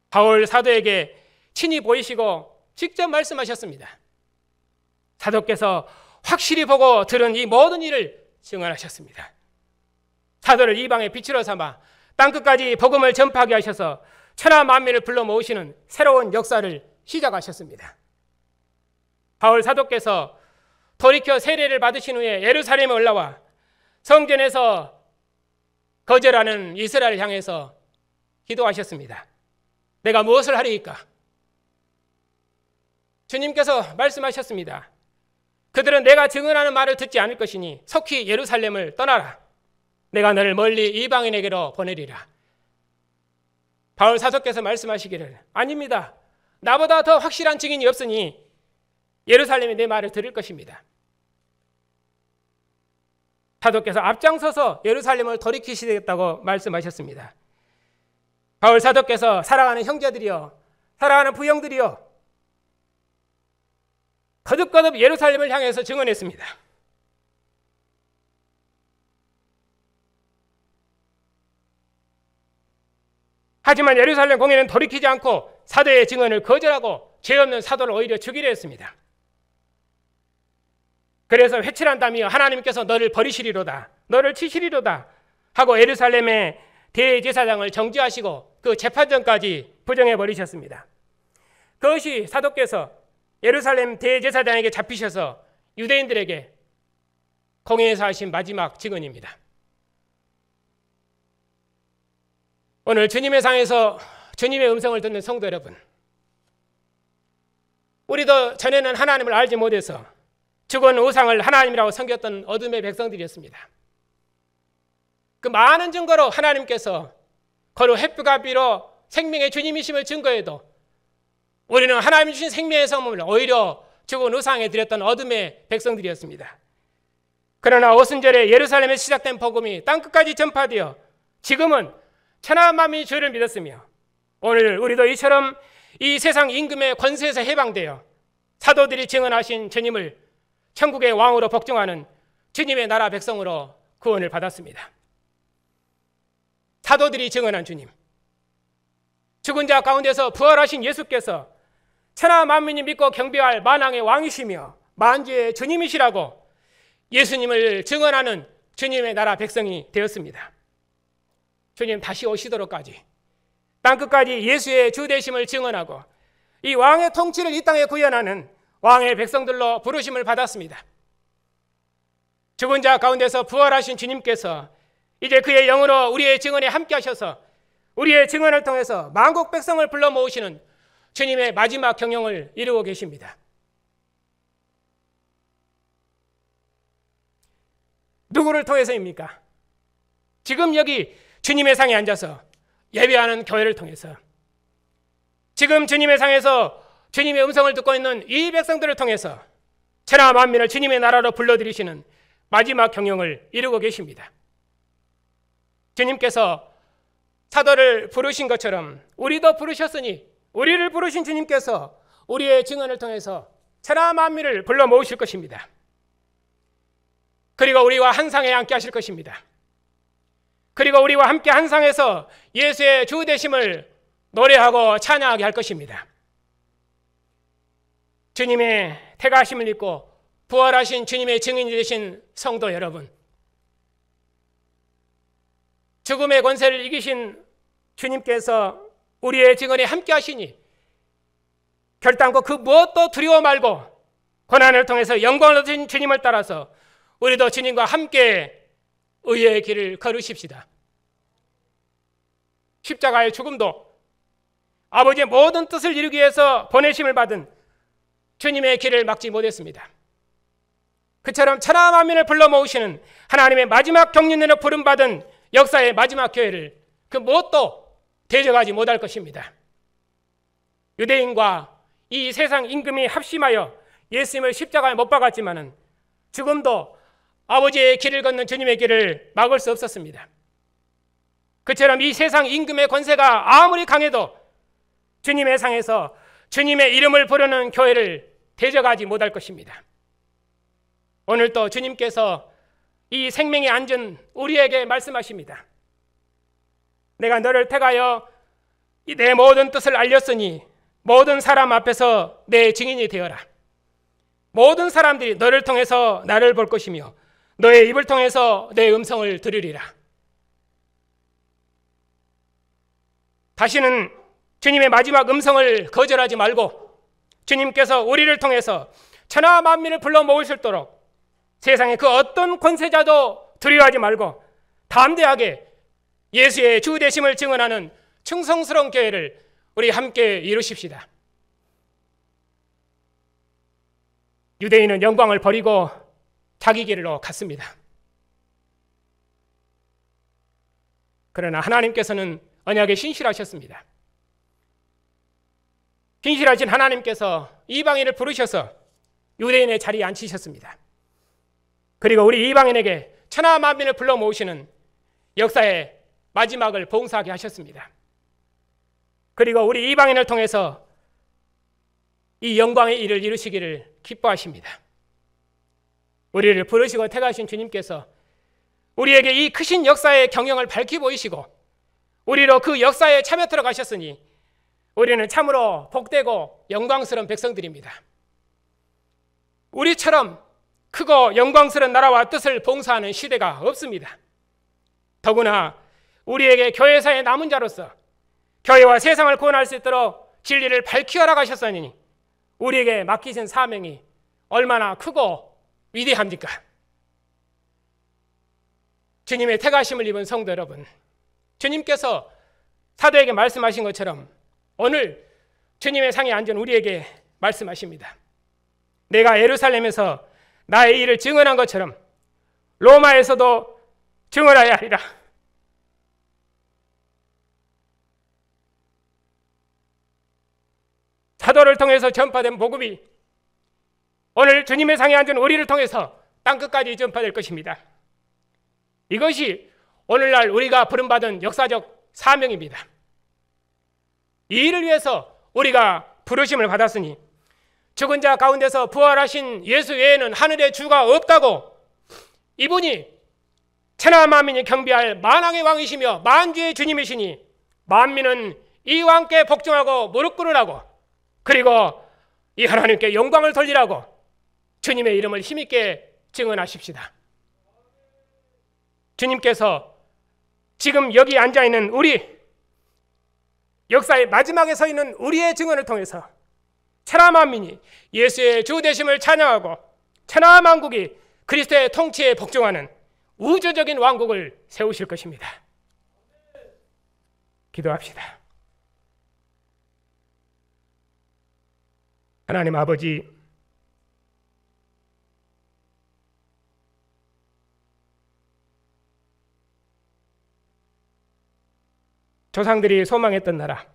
바울 사도에게 친히 보이시고 직접 말씀하셨습니다. 사도께서 확실히 보고 들은 이 모든 일을 증언하셨습니다. 사도를 이방의 빛으로 삼아 땅끝까지 복음을 전파하게 하셔서 천하 만민을 불러 모으시는 새로운 역사를 시작하셨습니다. 바울 사도께서 돌이켜 세례를 받으신 후에 예루살렘에 올라와 성전에서 거절하는 이스라엘을 향해서 기도하셨습니다. 내가 무엇을 하리이까? 주님께서 말씀하셨습니다. 그들은 내가 증언하는 말을 듣지 않을 것이니 속히 예루살렘을 떠나라. 내가 너를 멀리 이방인에게로 보내리라. 바울 사도께서 말씀하시기를 아닙니다. 나보다 더 확실한 증인이 없으니 예루살렘이 내 말을 들을 것입니다. 사도께서 앞장서서 예루살렘을 돌이키시겠다고 말씀하셨습니다. 바울 사도께서 사랑하는 형제들이여, 사랑하는 부형들이여, 거듭거듭 예루살렘을 향해서 증언했습니다. 하지만 예루살렘 공회는 돌이키지 않고 사도의 증언을 거절하고 죄 없는 사도를 오히려 죽이려 했습니다. 그래서 회칠한다며 하나님께서 너를 버리시리로다, 너를 치시리로다 하고 예루살렘의 대제사장을 정죄하시고 그 재판전까지 부정해 버리셨습니다. 그것이 사도께서 예루살렘 대제사장에게 잡히셔서 유대인들에게 공회에서 하신 마지막 증언입니다. 오늘 주님의 상에서 주님의 음성을 듣는 성도 여러분, 우리도 전에는 하나님을 알지 못해서 죽은 우상을 하나님이라고 섬겼던 어둠의 백성들이었습니다. 그 많은 증거로 하나님께서 거룩 햇빛과 비로 생명의 주님이심을 증거해도 우리는 하나님이 주신 생명의 성품을 오히려 죽은 우상에 드렸던 어둠의 백성들이었습니다. 그러나 오순절에 예루살렘에 시작된 복음이 땅끝까지 전파되어 지금은 천하 만민이 주를 믿었으며 오늘 우리도 이처럼 이 세상 임금의 권세에서 해방되어 사도들이 증언하신 주님을 천국의 왕으로 복종하는 주님의 나라 백성으로 구원을 받았습니다. 사도들이 증언한 주님, 죽은 자 가운데서 부활하신 예수께서 천하 만민이 믿고 경배할 만왕의 왕이시며 만주의 주님이시라고 예수님을 증언하는 주님의 나라 백성이 되었습니다. 주님 다시 오시도록까지 땅끝까지 예수의 주되심을 증언하고 이 왕의 통치를 이 땅에 구현하는 왕의 백성들로 부르심을 받았습니다. 죽은 자 가운데서 부활하신 주님께서 이제 그의 영으로 우리의 증언에 함께 하셔서 우리의 증언을 통해서 만국 백성을 불러 모으시는 주님의 마지막 경영을 이루고 계십니다. 누구를 통해서입니까? 지금 여기 주님의 상에 앉아서 예배하는 교회를 통해서, 지금 주님의 상에서 주님의 음성을 듣고 있는 이 백성들을 통해서 천하 만민을 주님의 나라로 불러들이시는 마지막 경영을 이루고 계십니다. 주님께서 사도를 부르신 것처럼 우리도 부르셨으니 우리를 부르신 주님께서 우리의 증언을 통해서 천하 만민을 불러 모으실 것입니다. 그리고 우리와 한 상에 함께 하실 것입니다. 그리고 우리와 함께 한 상에서 예수의 주 되심을 노래하고 찬양하게 할 것입니다. 주님의 택하심을 믿고 부활하신 주님의 증인이 되신 성도 여러분, 죽음의 권세를 이기신 주님께서 우리의 증언에 함께 하시니 결단코 그 무엇도 두려워 말고 고난을 통해서 영광을 얻으신 주님을 따라서 우리도 주님과 함께 의의 길을 걸으십시다. 십자가의 죽음도 아버지의 모든 뜻을 이루기 위해서 보내심을 받은 주님의 길을 막지 못했습니다. 그처럼 천하 만민을 불러 모으시는 하나님의 마지막 경륜으로 부름받은 역사의 마지막 교회를 그 무엇도 대적하지 못할 것입니다. 유대인과 이 세상 임금이 합심하여 예수님을 십자가에 못 박았지만은 지금도 아버지의 길을 걷는 주님의 길을 막을 수 없었습니다. 그처럼 이 세상 임금의 권세가 아무리 강해도 주님의 상에서 주님의 이름을 부르는 교회를 대적하지 못할 것입니다. 오늘도 주님께서 이 생명에 앉은 우리에게 말씀하십니다. 내가 너를 택하여 내 모든 뜻을 알렸으니 모든 사람 앞에서 내 증인이 되어라. 모든 사람들이 너를 통해서 나를 볼 것이며 너의 입을 통해서 내 음성을 들으리라. 다시는 주님의 마지막 음성을 거절하지 말고 주님께서 우리를 통해서 천하 만민을 불러 모을 수 있도록 세상의 그 어떤 권세자도 두려워하지 말고 담대하게 예수의 주 되심을 증언하는 충성스러운 교회를 우리 함께 이루십시다. 유대인은 영광을 버리고 자기 길로 갔습니다. 그러나 하나님께서는 언약에 신실하셨습니다. 신실하신 하나님께서 이방인을 부르셔서 유대인의 자리에 앉히셨습니다. 그리고 우리 이방인에게 천하 만민을 불러 모으시는 역사의 마지막을 봉사하게 하셨습니다. 그리고 우리 이방인을 통해서 이 영광의 일을 이루시기를 기뻐하십니다. 우리를 부르시고 택하신 주님께서 우리에게 이 크신 역사의 경영을 밝히 보이시고 우리로 그 역사에 참여 들어가셨으니 우리는 참으로 복되고 영광스러운 백성들입니다. 우리처럼 크고 영광스러운 나라와 뜻을 봉사하는 시대가 없습니다. 더구나 우리에게 교회사의 남은 자로서 교회와 세상을 구원할 수 있도록 진리를 밝히 허락하셨으니 우리에게 맡기신 사명이 얼마나 크고 위대합니까? 주님의 택하심을 입은 성도 여러분, 주님께서 사도에게 말씀하신 것처럼 오늘 주님의 상에 앉은 우리에게 말씀하십니다. 내가 예루살렘에서 나의 일을 증언한 것처럼 로마에서도 증언하여야 하리라. 사도를 통해서 전파된 복음이 오늘 주님의 상에 앉은 우리를 통해서 땅끝까지 전파될 것입니다. 이것이 오늘날 우리가 부름받은 역사적 사명입니다. 이 일을 위해서 우리가 부르심을 받았으니 죽은 자 가운데서 부활하신 예수 외에는 하늘에 주가 없다고, 이분이 천하 만민이 경배할 만왕의 왕이시며 만주의 주님이시니 만민은 이 왕께 복종하고 무릎 꿇으라고, 그리고 이 하나님께 영광을 돌리라고 주님의 이름을 힘있게 증언하십시다. 주님께서 지금 여기 앉아있는 우리, 역사의 마지막에 서 있는 우리의 증언을 통해서 천하 만민이 예수의 주 되심을 찬양하고 천하 만국이 그리스도의 통치에 복종하는 우주적인 왕국을 세우실 것입니다. 기도합시다. 하나님 아버지, 조상들이 소망했던 나라,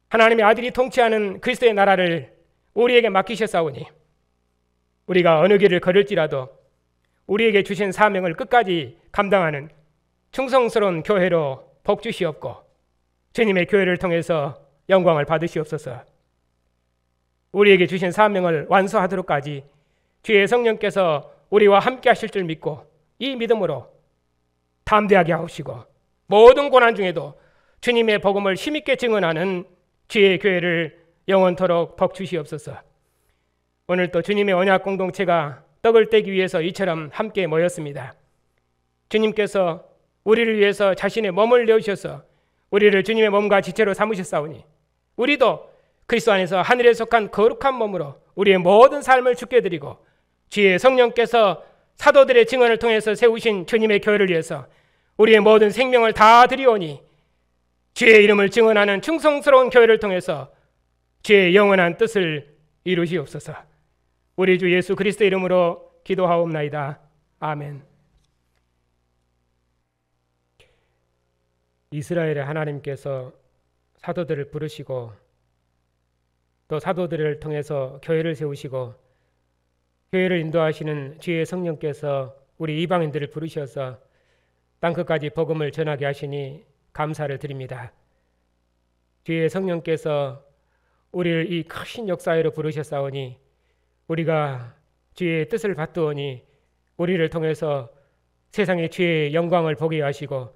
하나님의 아들이 통치하는 그리스도의 나라를 우리에게 맡기셨사오니 우리가 어느 길을 걸을지라도 우리에게 주신 사명을 끝까지 감당하는 충성스러운 교회로 복주시옵고 주님의 교회를 통해서 영광을 받으시옵소서. 우리에게 주신 사명을 완수하도록까지 주의 성령께서 우리와 함께 하실 줄 믿고 이 믿음으로 담대하게 하옵시고 모든 고난 중에도 주님의 복음을 힘있게 증언하는 주의 교회를 영원토록 복주시옵소서. 오늘 또 주님의 언약 공동체가 떡을 떼기 위해서 이처럼 함께 모였습니다. 주님께서 우리를 위해서 자신의 몸을 내어주셔서 우리를 주님의 몸과 지체로 삼으셨사오니 우리도 그리스도 안에서 하늘에 속한 거룩한 몸으로 우리의 모든 삶을 주께 드리고 주의 성령께서 사도들의 증언을 통해서 세우신 주님의 교회를 위해서 우리의 모든 생명을 다 드리오니 주의 이름을 증언하는 충성스러운 교회를 통해서 주의 영원한 뜻을 이루시옵소서. 우리 주 예수 그리스도 이름으로 기도하옵나이다. 아멘. 이스라엘의 하나님께서 사도들을 부르시고 또 사도들을 통해서 교회를 세우시고 교회를 인도하시는 주의 성령께서 우리 이방인들을 부르셔서 땅끝까지 복음을 전하게 하시니 감사를 드립니다. 주의 성령께서 우리를 이 크신 역사회로 부르셨사오니 우리가 주의 뜻을 받두오니 우리를 통해서 세상의 주의 영광을 보게 하시고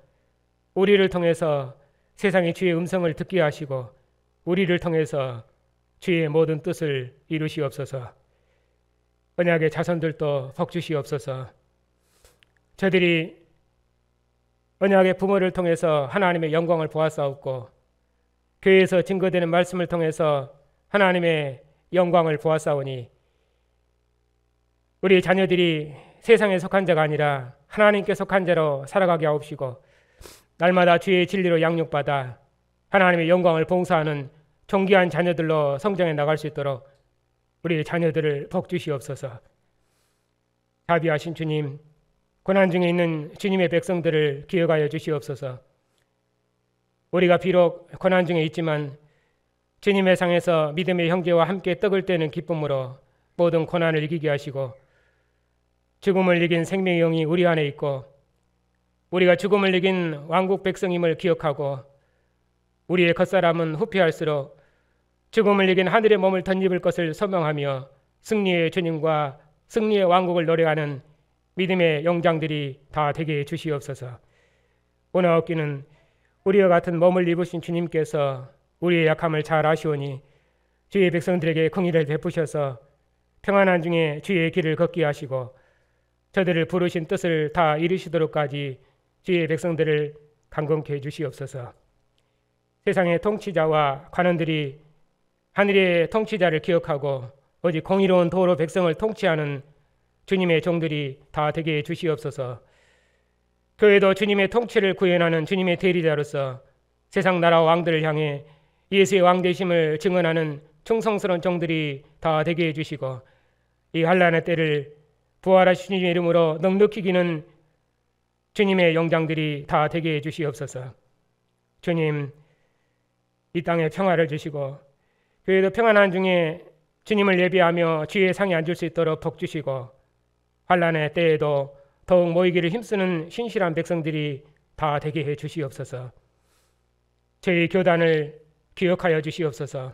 우리를 통해서 세상의 주의 음성을 듣게 하시고 우리를 통해서 주의 모든 뜻을 이루시옵소서. 언약의 자손들도 복주시옵소서. 저들이 언약의 부모를 통해서 하나님의 영광을 보았사옵고 교회에서 증거되는 말씀을 통해서 하나님의 영광을 보았사오니 우리 자녀들이 세상에 속한 자가 아니라 하나님께 속한 자로 살아가게 하옵시고 날마다 주의 진리로 양육받아 하나님의 영광을 봉사하는 존귀한 자녀들로 성장해 나갈 수 있도록 우리 자녀들을 복주시옵소서. 자비하신 주님, 고난 중에 있는 주님의 백성들을 기억하여 주시옵소서. 우리가 비록 고난 중에 있지만 주님의 상에서 믿음의 형제와 함께 떡을 떼는 기쁨으로 모든 고난을 이기게 하시고 죽음을 이긴 생명의 영이 우리 안에 있고 우리가 죽음을 이긴 왕국 백성임을 기억하고 우리의 겉사람은 후패할수록 죽음을 이긴 하늘의 몸을 덧입을 것을 소망하며 승리의 주님과 승리의 왕국을 노래하는 믿음의 영장들이 다 되게 해 주시옵소서. 오늘 얻기는 우리와 같은 몸을 입으신 주님께서 우리의 약함을 잘 아시오니 주의 백성들에게 긍휼을 베푸셔서 평안한 중에 주의 길을 걷게 하시고 저들을 부르신 뜻을 다 이루시도록까지 주의 백성들을 강건케 해주시옵소서. 세상의 통치자와 관원들이 하늘의 통치자를 기억하고 오직 공의로운 도로 백성을 통치하는 주님의 종들이 다 되게 해주시옵소서. 교회도 주님의 통치를 구현하는 주님의 대리자로서 세상 나라 왕들을 향해 예수의 왕되심을 증언하는 충성스러운 종들이 다 되게 해주시고 이 환난의 때를 부활하신 주님의 이름으로 넉넉히 이기는 주님의 영장들이 다 되게 해주시옵소서. 주님, 이 땅에 평화를 주시고 교회도 평안한 중에 주님을 예배하며 주의 상에 앉을 수 있도록 복 주시고 환난의 때에도 더욱 모이기를 힘쓰는 신실한 백성들이 다 되게 해 주시옵소서. 저희 교단을 기억하여 주시옵소서.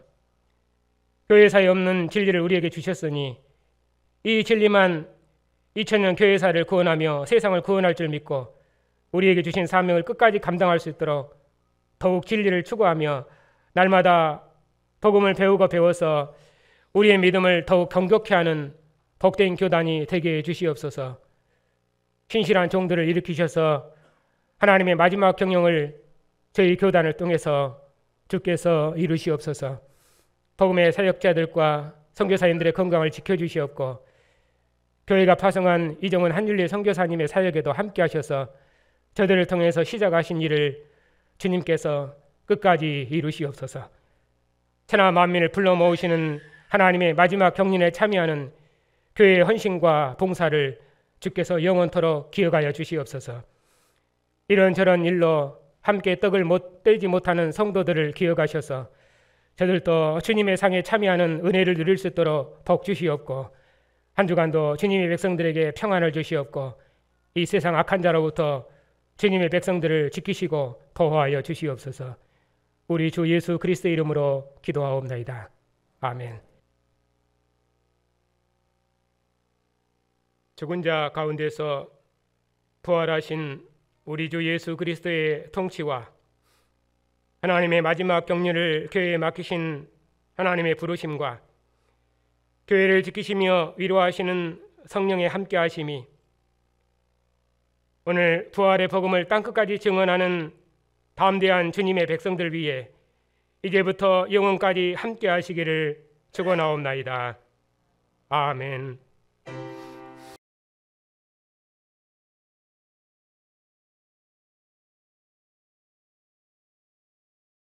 교회사에 없는 진리를 우리에게 주셨으니 이 진리만 2000년 교회사를 구원하며 세상을 구원할 줄 믿고 우리에게 주신 사명을 끝까지 감당할 수 있도록 더욱 진리를 추구하며 날마다 복음을 배우고 배워서 우리의 믿음을 더욱 경격케 하는 복된 교단이 되게 해 주시옵소서. 신실한 종들을 일으키셔서 하나님의 마지막 경영을 저희 교단을 통해서 주께서 이루시옵소서. 복음의 사역자들과 선교사님들의 건강을 지켜주시옵고 교회가 파송한 이정은 한윤리 선교사님의 사역에도 함께 하셔서 저들을 통해서 시작하신 일을 주님께서 끝까지 이루시옵소서. 천하 만민을 불러 모으시는 하나님의 마지막 경륜에 참여하는 교회의 헌신과 봉사를 주께서 영원토록 기억하여 주시옵소서. 이런저런 일로 함께 떡을 떼지 못하는 성도들을 기억하셔서 저들도 주님의 상에 참여하는 은혜를 누릴 수 있도록 복 주시옵고 한 주간도 주님의 백성들에게 평안을 주시옵고 이 세상 악한 자로부터 주님의 백성들을 지키시고 보호하여 주시옵소서. 우리 주 예수 그리스도의 이름으로 기도하옵나이다. 아멘. 죽은 자 가운데서 부활하신 우리 주 예수 그리스도의 통치와 하나님의 마지막 경륜을 교회에 맡기신 하나님의 부르심과 교회를 지키시며 위로하시는 성령의 함께하심이 오늘 부활의 복음을 땅끝까지 증언하는 담대한 주님의 백성들 위해 이제부터 영원까지 함께하시기를 축원하옵나이다. 아멘.